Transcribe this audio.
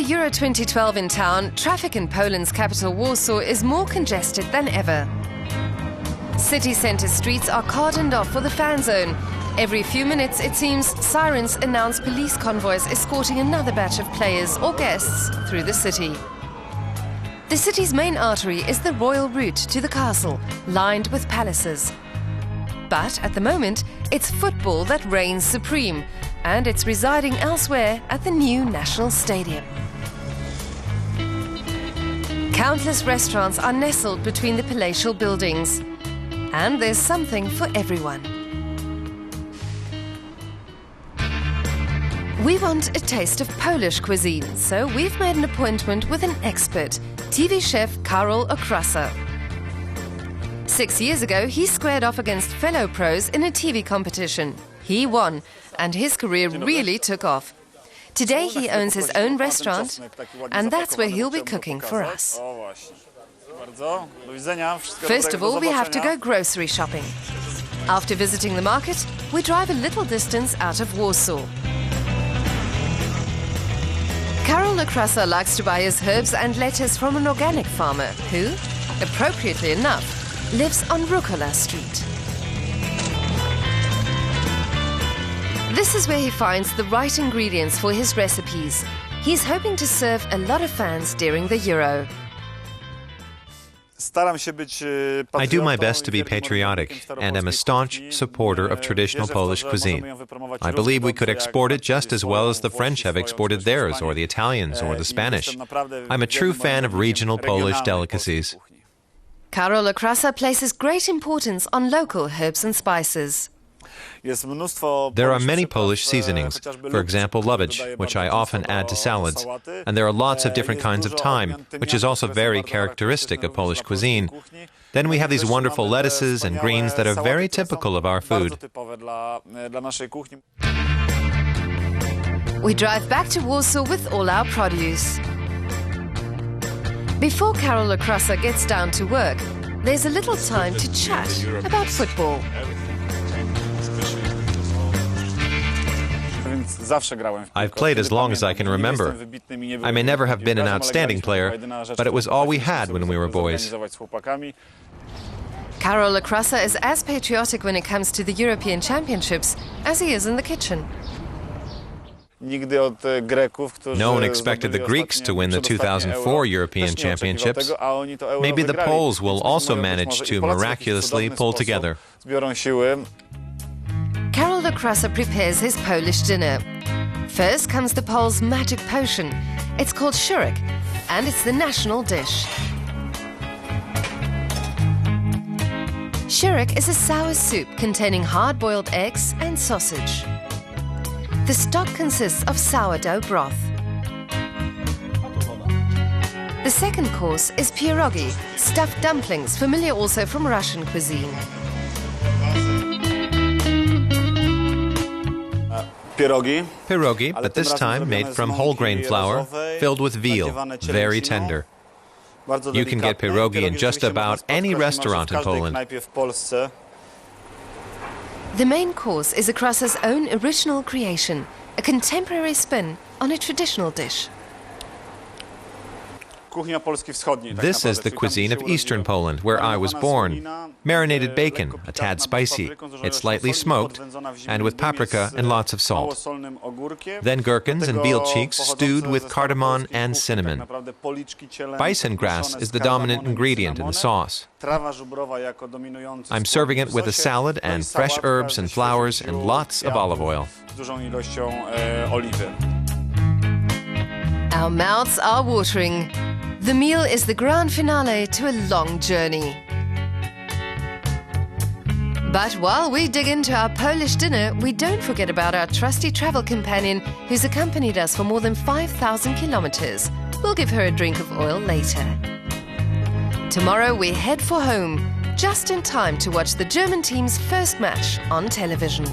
Euro 2012 in town, traffic in Poland's capital Warsaw is more congested than ever. City centre streets are cordoned off for the fan zone. Every few minutes, it seems, sirens announce police convoys escorting another batch of players or guests through the city. The city's main artery is the royal route to the castle, lined with palaces. But at the moment, it's football that reigns supreme, and it's residing elsewhere at the new National Stadium. Countless restaurants are nestled between the palatial buildings. And there's something for everyone. We want a taste of Polish cuisine, so we've made an appointment with an expert, TV chef Karel Okrasa. 6 years ago, he squared off against fellow pros in a TV competition. He won, and his career really took off. Today he owns his own restaurant, and that's where he'll be cooking for us. First of all, we have to go grocery shopping. After visiting the market, we drive a little distance out of Warsaw. Karel Okrasa likes to buy his herbs and lettuce from an organic farmer who, appropriately enough, lives on Rucola Street. This is where he finds the right ingredients for his recipes. He's hoping to serve a lot of fans during the Euro. I do my best to be patriotic and am a staunch supporter of traditional Polish cuisine. I believe we could export it just as well as the French have exported theirs, or the Italians, or the Spanish. I'm a true fan of regional Polish delicacies. Karel Okrasa places great importance on local herbs and spices. There are many Polish seasonings, for example lovage, which I often add to salads, and there are lots of different kinds of thyme, which is also very characteristic of Polish cuisine. Then we have these wonderful lettuces and greens that are very typical of our food. We drive back to Warsaw with all our produce. Before Karel Okrasa gets down to work, there's a little time to chat about football. I've played as long as I can remember. I may never have been an outstanding player, but it was all we had when we were boys. Karel Okrasa is as patriotic when it comes to the European Championships as he is in the kitchen. No one expected the Greeks to win the 2004 European Championships. Maybe the Poles will also manage to miraculously pull together. Karel Okrasa prepares his Polish dinner. First comes the Poles' magic potion. It's called shurek, and it's the national dish. Shurek is a sour soup containing hard-boiled eggs and sausage. The stock consists of sourdough broth. The second course is pierogi, stuffed dumplings, familiar also from Russian cuisine. Pierogi, but this time made from whole grain flour, filled with veal, very tender. You can get pierogi in just about any restaurant in Poland. The main course is Okrasa's own original creation, a contemporary spin on a traditional dish. This is the cuisine of eastern Poland, where I was born. Marinated bacon, a tad spicy. It's slightly smoked, and with paprika and lots of salt. Then gherkins and veal cheeks stewed with cardamom and cinnamon. Bison grass is the dominant ingredient in the sauce. I'm serving it with a salad and fresh herbs and flowers and lots of olive oil. Our mouths are watering. The meal is the grand finale to a long journey. But while we dig into our Polish dinner, we don't forget about our trusty travel companion who's accompanied us for more than 5,000 kilometers. We'll give her a drink of oil later. Tomorrow we head for home, just in time to watch the German team's first match on television.